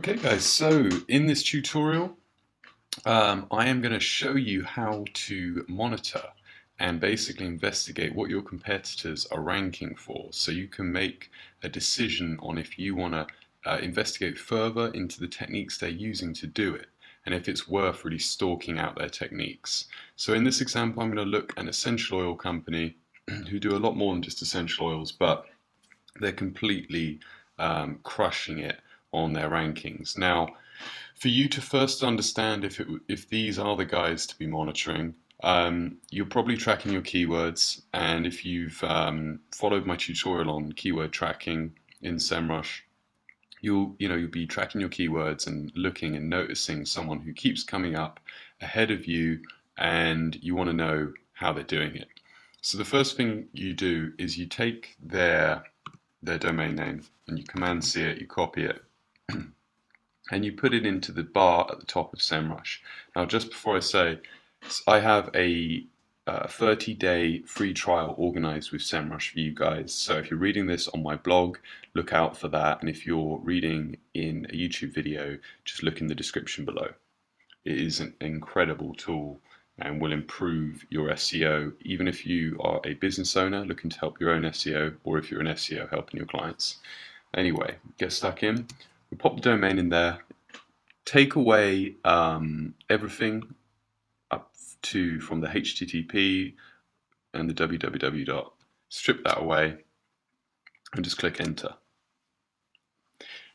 Okay guys, so in this tutorial I am going to show you how to monitor and basically investigate what your competitors are ranking for, so you can make a decision on if you want to investigate further into the techniques they're using to do it, and if it's worth really stalking out their techniques. So in this example I'm going to look at an essential oil company who do a lot more than just essential oils, but they're completely crushing it on their rankings. Now, for you to first understand if these are the guys to be monitoring, you're probably tracking your keywords, and if you've followed my tutorial on keyword tracking in SEMRush, you'll be tracking your keywords and looking and noticing someone who keeps coming up ahead of you, and you want to know how they're doing it. So the first thing you do is you take their domain name and you Command C it, you copy it, and you put it into the bar at the top of SEMrush. Now, just before I say, I have a 30-day free trial organized with SEMrush for you guys. So if you're reading this on my blog, look out for that. And if you're reading in a YouTube video, just look in the description below. It is an incredible tool and will improve your SEO, even if you are a business owner looking to help your own SEO, or if you're an SEO helping your clients. Anyway, get stuck in. We pop the domain in there, take away everything up to from the HTTP and the www. Strip that away and just click enter.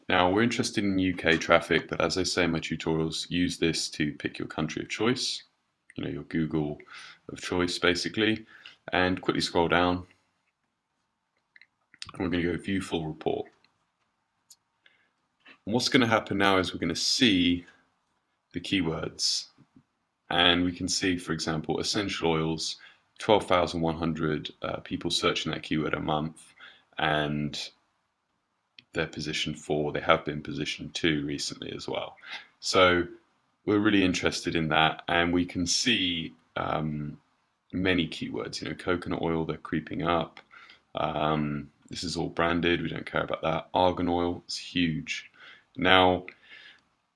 Now, we're interested in UK traffic, but as I say in my tutorials, use this to pick your country of choice, your Google of choice basically, and quickly scroll down, and we're going to go view full report. And what's going to happen now is we're going to see the keywords, and we can see, for example, essential oils, 12,100 people searching that keyword a month, and they're position 4. They have been position 2 recently as well. So we're really interested in that, and we can see many keywords. Coconut oil, they're creeping up. This is all branded, we don't care about that. Argan oil is huge. Now,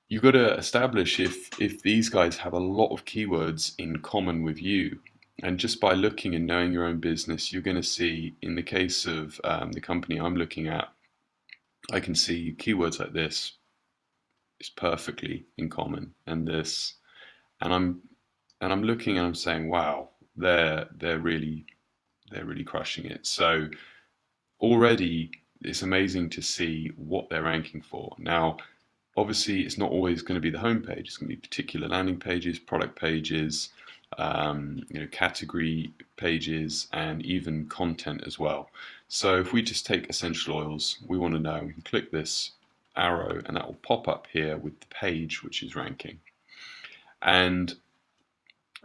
you've got to establish if these guys have a lot of keywords in common with you. And just by looking and knowing your own business, you're going to see, in the case of the company I'm looking at, I can see keywords like this is perfectly in common, and this, and I'm looking and I'm saying, wow, they're really crushing it. So already it's amazing to see what they're ranking for. Now, obviously, it's not always going to be the home page. It's going to be particular landing pages, product pages, category pages, and even content as well. So if we just take essential oils, we want to know, we can click this arrow and that will pop up here with the page which is ranking. And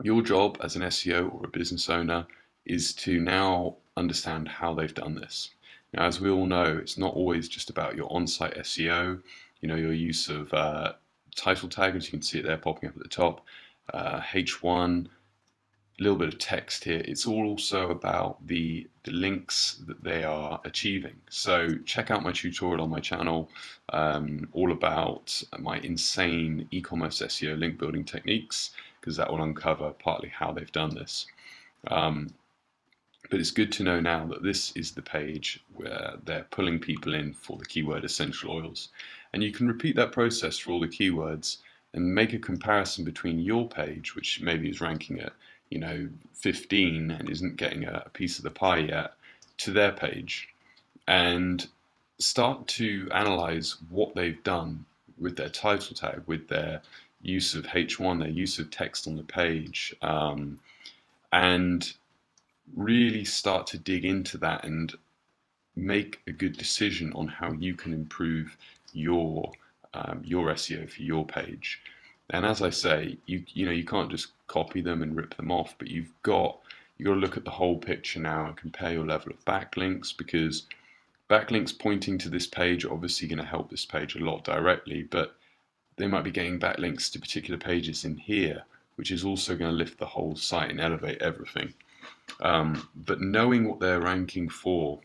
your job as an SEO or a business owner is to now understand how they've done this. Now, as we all know, it's not always just about your on-site SEO, your use of title tags, you can see it there popping up at the top, H1, a little bit of text here. It's also about the links that they are achieving. So check out my tutorial on my channel, all about my insane e-commerce SEO link building techniques, because that will uncover partly how they've done this. But it's good to know now that this is the page where they're pulling people in for the keyword essential oils. And you can repeat that process for all the keywords and make a comparison between your page, which maybe is ranking at 15 and isn't getting a piece of the pie yet, to their page, and start to analyze what they've done with their title tag, with their use of H1, their use of text on the page, and really start to dig into that and make a good decision on how you can improve your SEO for your page. And as I say, you can't just copy them and rip them off, but you've got to look at the whole picture now and compare your level of backlinks, because backlinks pointing to this page are obviously going to help this page a lot directly, but they might be getting backlinks to particular pages in here, which is also going to lift the whole site and elevate everything. But knowing what they're ranking for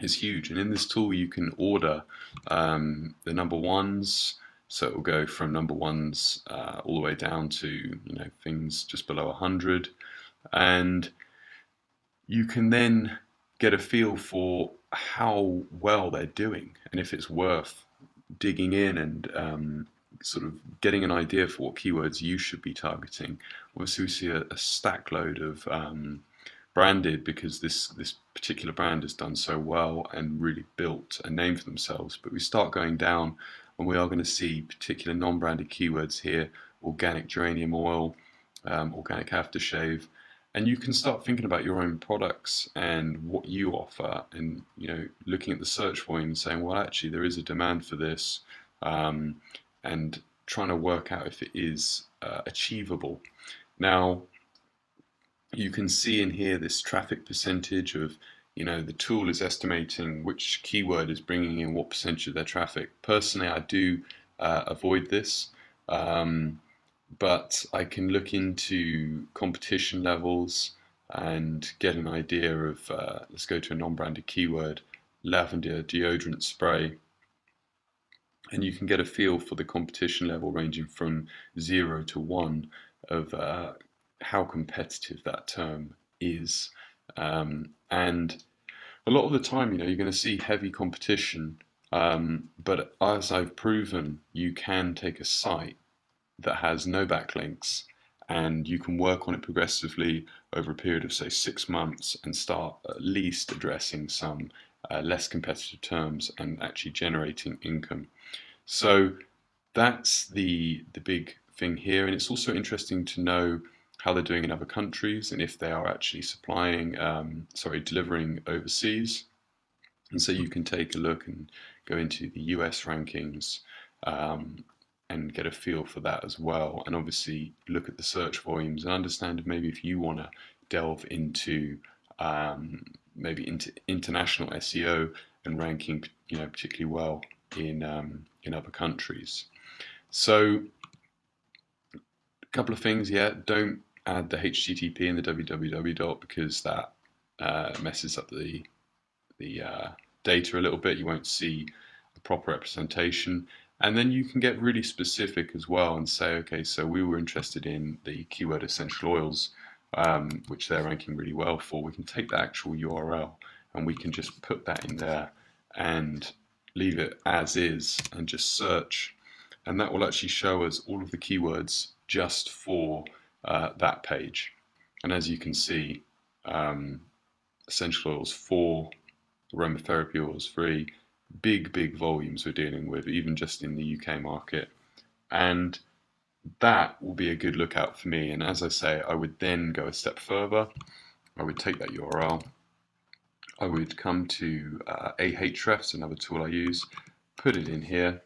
is huge, and in this tool you can order the number ones So it will go from number ones all the way down to things just below 100, and you can then get a feel for how well they're doing and if it's worth digging in and sort of getting an idea for what keywords you should be targeting. Obviously, we see a stack load of branded, because this particular brand has done so well and really built a name for themselves. But we start going down, and we are going to see particular non-branded keywords here: organic geranium oil, organic aftershave. And you can start thinking about your own products and what you offer, and looking at the search volume and saying, well, actually there is a demand for this, and trying to work out if it is achievable. Now, you can see in here this traffic percentage of, the tool is estimating which keyword is bringing in what percentage of their traffic. Personally, I do avoid this. But I can look into competition levels and get an idea of, let's go to a non-branded keyword, lavender deodorant spray, and you can get a feel for the competition level ranging from 0 to 1 of how competitive that term is. And a lot of the time, you're going to see heavy competition, but as I've proven, you can take a site that has no backlinks, and you can work on it progressively over a period of, say, 6 months, and start at least addressing some less competitive terms and actually generating income. So that's the big thing here, and it's also interesting to know how they're doing in other countries and if they are actually delivering overseas. And so you can take a look and go into the US rankings, and get a feel for that as well, and obviously look at the search volumes and understand maybe if you want to delve into maybe into international SEO and ranking, particularly well in other countries. So a couple of things, don't add the HTTP and the www because that messes up the data a little bit. You won't see a proper representation. And then you can get really specific as well and say, okay, so we were interested in the keyword essential oils, which they're ranking really well for. We can take the actual URL and we can just put that in there and leave it as is and just search. And that will actually show us all of the keywords just for that page. And as you can see, essential oils 4, aromatherapy oils 3, big volumes we're dealing with, even just in the UK market. And that will be a good lookout for me. And as I say, I would then go a step further. I would take that URL. I would come to Ahrefs, another tool I use, put it in here,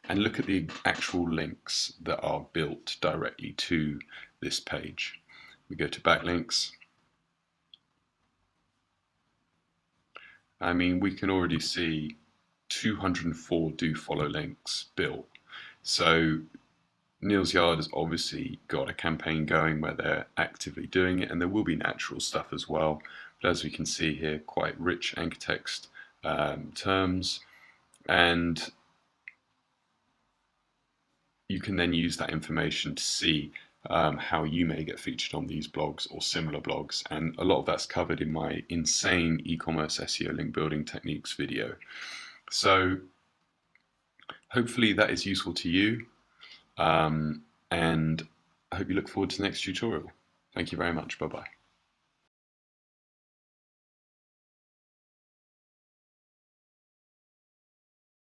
and look at the actual links that are built directly to this page. We go to backlinks. I mean, we can already see 204 do follow links built. So Neil's Yard has obviously got a campaign going where they're actively doing it, and there will be natural stuff as well. But as we can see here, quite rich anchor text terms, and you can then use that information to see how you may get featured on these blogs or similar blogs, and a lot of that's covered in my insane e-commerce SEO link building techniques video. So hopefully that is useful to you, and I hope you look forward to the next tutorial. Thank you very much. Bye-bye.